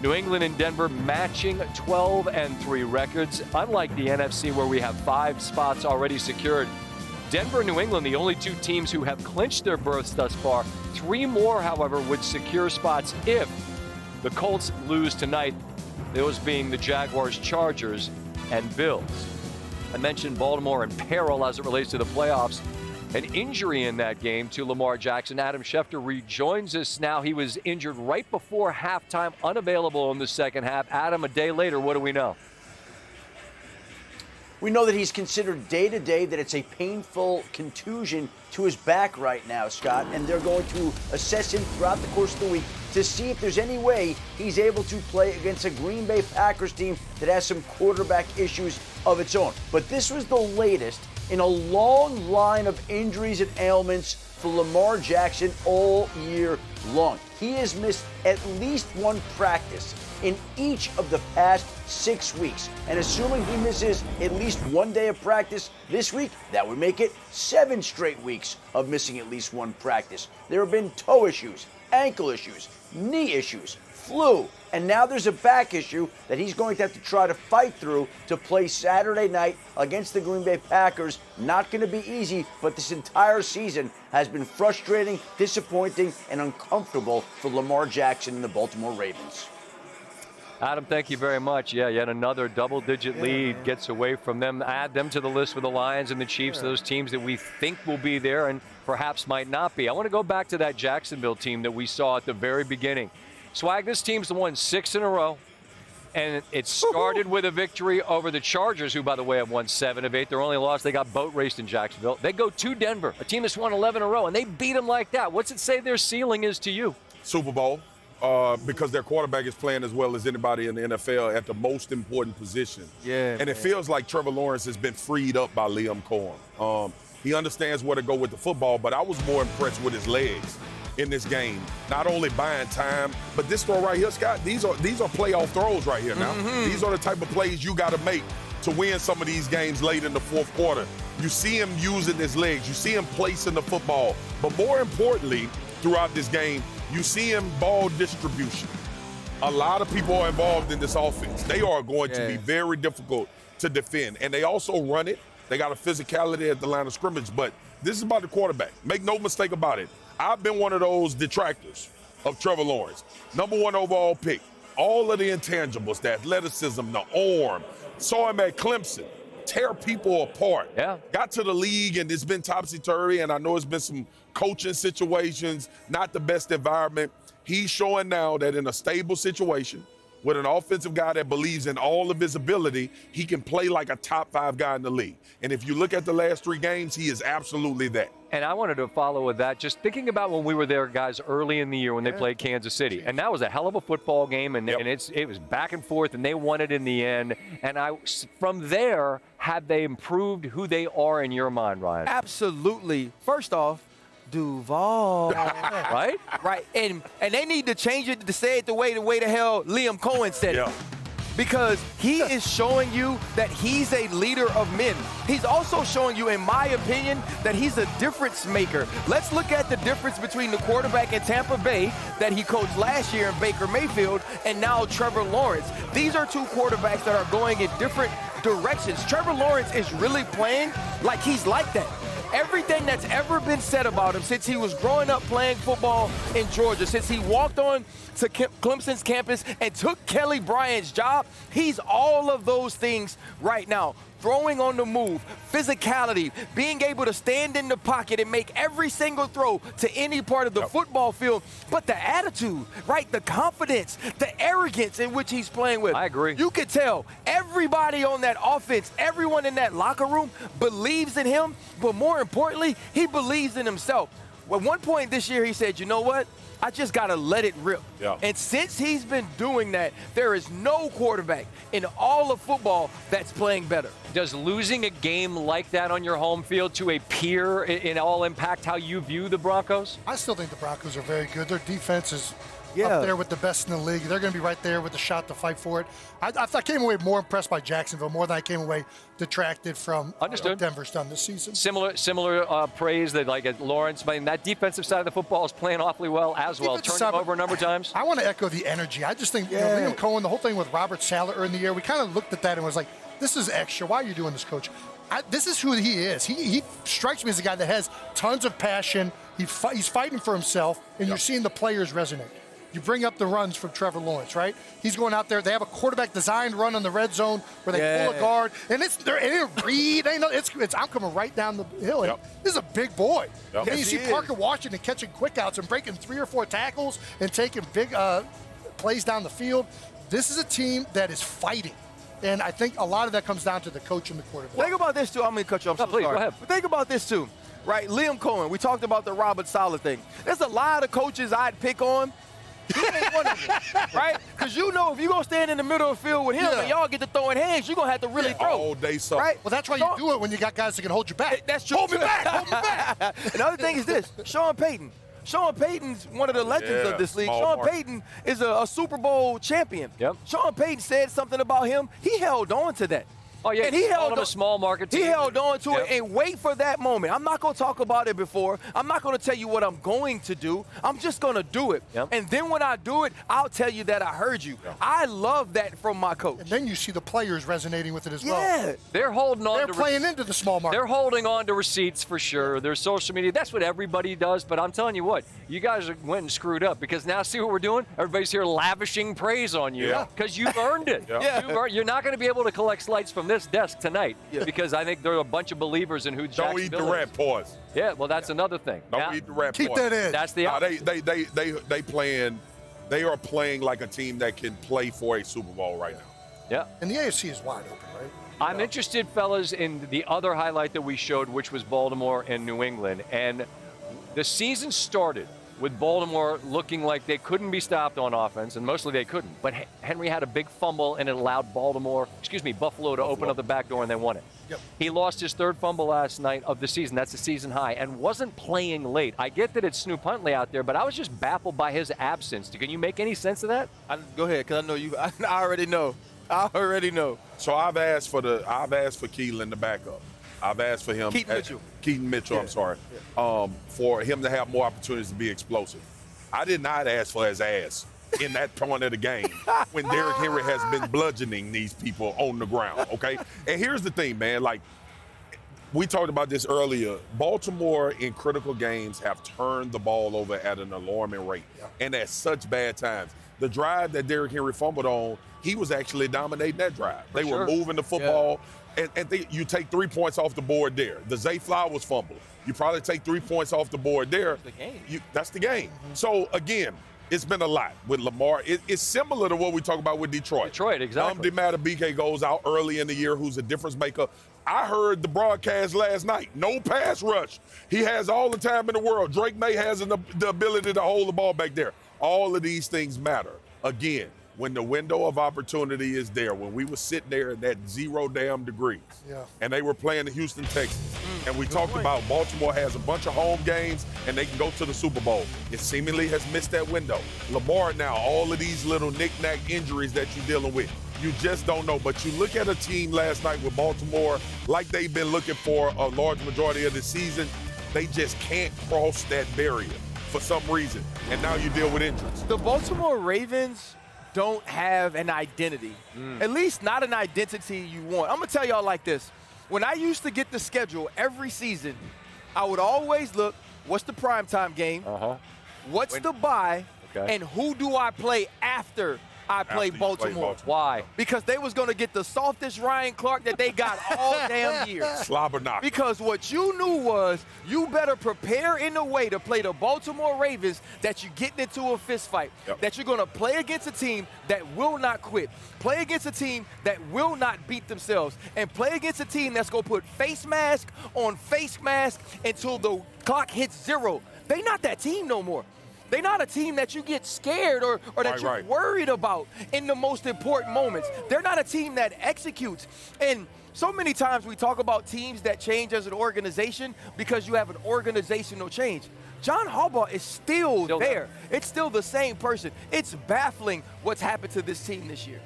New England and Denver matching 12-3 records. Unlike the NFC, where we have 5 spots already secured, Denver and New England, the only 2 teams who have clinched their berths thus far. 3 more, however, would secure spots if the Colts lose tonight, those being the Jaguars, Chargers, and Bills. I mentioned Baltimore in peril as it relates to the playoffs. An injury in that game to Lamar Jackson. Adam Schefter rejoins us now. He was injured right before halftime, unavailable in the second half. Adam, a day later, what do we know? We know that he's considered day-to-day, that it's a painful contusion to his back right now, Scott, and they're going to assess him throughout the course of the week to see if there's any way he's able to play against a Green Bay Packers team that has some quarterback issues of its own. But this was the latest in a long line of injuries and ailments for Lamar Jackson all year long. He has missed at least 1 practice in each of the past 6 weeks. And assuming he misses at least 1 day of practice this week, that would make it 7 straight weeks of missing at least 1 practice. There have been toe issues, ankle issues, knee issues, flu, and now there's a back issue that he's going to have to try to fight through to play Saturday night against the Green Bay Packers. Not going to be easy, but this entire season has been frustrating, disappointing, and uncomfortable for Lamar Jackson and the Baltimore Ravens. Adam, thank you very much. Yeah, yet another double-digit lead gets away from them. Add them to the list with the Lions and the Chiefs, those teams that we think will be there and perhaps might not be. I want to go back to that Jacksonville team that we saw at the very beginning. Swag, this team's won 6 in a row, and it started with a victory over the Chargers, who, by the way, have won 7 of 8. Their only loss, they got boat raced in Jacksonville. They go to Denver, a team that's won 11 in a row, and they beat them like that. What's it say their ceiling is to you? Super Bowl. Because their quarterback is playing as well as anybody in the NFL at the most important position. Yeah, and it feels like Trevor Lawrence has been freed up by Liam Cohen. He understands where to go with the football, but I was more impressed with his legs in this game. Not only buying time, but this throw right here, Scott, these are playoff throws right here now. These are the type of plays you got to make to win some of these games late in the fourth quarter. You see him using his legs. You see him placing the football. But more importantly, throughout this game, you see him ball distribution. A lot of people are involved in this offense. They are going to be very difficult to defend. And they also run it. They got a physicality at the line of scrimmage. But this is about the quarterback. Make no mistake about it. I've been one of those detractors of Trevor Lawrence. #1 overall pick. All of the intangibles, the athleticism, the arm. Saw him at Clemson. Tear people apart. Got to the league and it's been topsy-turvy, and I know it's been some coaching situations, not the best environment. He's showing now that in a stable situation with an offensive guy that believes in all of his ability, he can play like a top 5 guy in the league. And if you look at the last 3 games, he is absolutely that. And I wanted to follow with that, just thinking about when we were there, guys, early in the year when they played Kansas City. And that was a hell of a football game, and it was back and forth, and they won it in the end. And from there, have they improved who they are in your mind, Ryan? Absolutely. First off, Duval. Right? Right. And they need to change it to say it the way the hell Liam Cohen said it. Because he is showing you that he's a leader of men. He's also showing you, in my opinion, that he's a difference maker. Let's look at the difference between the quarterback in Tampa Bay that he coached last year in Baker Mayfield and now Trevor Lawrence. These are 2 quarterbacks that are going in different directions. Trevor Lawrence is really playing like he's like that. Everything that's ever been said about him since he was growing up playing football in Georgia, since he walked on to Clemson's campus and took Kelly Bryant's job, he's all of those things right now. Throwing on the move, physicality, being able to stand in the pocket and make every single throw to any part of the football field. But the attitude, right, the confidence, the arrogance in which he's playing with. I agree. You could tell everybody on that offense, everyone in that locker room believes in him, but more importantly, he believes in himself. At one point this year, he said, you know what? I just got to let it rip. And since he's been doing that, there is no quarterback in all of football that's playing better. Does losing a game like that on your home field to a peer in all impact how you view the Broncos? I still think the Broncos are very good. Their defense is up there with the best in the league. They're going to be right there with the shot to fight for it. I came away more impressed by Jacksonville more than I came away detracted from what Denver's done this season. Similar praise that like at Lawrence. I mean, that defensive side of the football is playing awfully well as well. Turned them over a number of times. I want to echo the energy. I just think Liam Cohen, the whole thing with Robert Saleh early in the year, we kind of looked at that and was like, this is extra. Why are you doing this, Coach? This is who he is. He strikes me as a guy that has tons of passion. He's fighting for himself, and you're seeing the players resonate. You bring up the runs from Trevor Lawrence, right? He's going out there. They have a quarterback designed run on the red zone where they pull a guard, and it's read. I'm coming right down the hill. And this is a big boy. And you see Parker Washington catching quick outs and breaking 3 or 4 tackles and taking big plays down the field. This is a team that is fighting. And I think a lot of that comes down to the coach and the quarterback. Think about this, too. I'm going to cut you off. Please, go ahead. But think about this, too. Right? Liam Cohen, we talked about the Robert Saleh thing. There's a lot of coaches I'd pick on. He ain't one of them, right? Because you know if you're going to stand in the middle of the field with him and y'all get to throwing hands, you're going to have to really throw. All day something. Right? Well, that's why you do it when you got guys that can hold you back. That's true. Hold me back, hold me back. Another thing is this, Sean Payton. Sean Payton's one of the legends of this league. Sean Payton is a Super Bowl champion. Sean Payton said something about him. He held on to that. Oh, yeah, and he held on a small market team. He held on to it and wait for that moment. I'm not going to talk about it before. I'm not going to tell you what I'm going to do. I'm just going to do it. And then when I do it, I'll tell you that I heard you. I love that from my coach. And then you see the players resonating with it as well. Yeah. They're holding on. They're playing into the small market. They're holding on to receipts for sure. Their social media. That's what everybody does. But I'm telling you what, you guys went and screwed up because now see what we're doing? Everybody's here lavishing praise on you because you've earned it. You're not going to be able to collect slights from this desk tonight. Because I think there are a bunch of believers in who Jacksonville Don't eat the rat paws. Yeah, well, that's another thing. Don't eat the rat paws. Keep that in. That's the They are playing like a team that can play for a Super Bowl right now. Yeah. And the AFC is wide open, right? I'm interested, fellas, in the other highlight that we showed, which was Baltimore and New England. And the season started with Baltimore looking like they couldn't be stopped on offense, and mostly they couldn't. But Henry had a big fumble, and it allowed Buffalo to open up the back door, and they won it. He lost his 3rd fumble last night of the season. That's a season high, and wasn't playing late. I get that it's Snoop Huntley out there, but I was just baffled by his absence. Can you make any sense of that? Go ahead, because I know you. I already know. So I've asked for Keelan to back up. I've asked for him. Keaton Mitchell, I'm sorry. For him to have more opportunities to be explosive. I did not ask for his ass in that point of the game when Derrick Henry has been bludgeoning these people on the ground, okay? And here's the thing, man. Like, we talked about this earlier. Baltimore in critical games have turned the ball over at an alarming rate and at such bad times. The drive that Derrick Henry fumbled on, he was actually dominating that drive. They were moving the football. And you take 3 points off the board there. The Zay Flowers fumble. You probably take 3 points off the board there. That's the game. So, again, it's been a lot with Lamar. It's similar to what we talk about with Detroit. Exactly. BK goes out early in the year, who's a difference maker. I heard the broadcast last night. No pass rush. He has all the time in the world. Drake May has the ability to hold the ball back there. All of these things matter. Again, when the window of opportunity is there, when we were sitting there at that 0 damn degrees, and they were playing the Houston Texans, and we talked about Baltimore has a bunch of home games, and they can go to the Super Bowl. It seemingly has missed that window. Lamar now, all of these little knick-knack injuries that you're dealing with, you just don't know. But you look at a team last night with Baltimore, like they've been looking for a large majority of the season, they just can't cross that barrier for some reason, and now you deal with injuries. The Baltimore Ravens don't have an identity, at least not an identity you want. I'm going to tell y'all like this. When I used to get the schedule every season, I would always look, what's the primetime game? What's the bye? And who do I play after I play Baltimore? Why? Because they was going to get the softest Ryan Clark that they got all damn year. Slobber knocker. Because what you knew was you better prepare in a way to play the Baltimore Ravens that you're getting into a fist fight, that you're going to play against a team that will not quit, play against a team that will not beat themselves, and play against a team that's going to put face mask on face mask until the clock hits 0. They not that team no more. They're not a team that you get scared or that you're worried about in the most important moments. They're not a team that executes. And so many times we talk about teams that change as an organization because you have an organizational change. John Harbaugh is still there. It's still the same person. It's baffling what's happened to this team this year.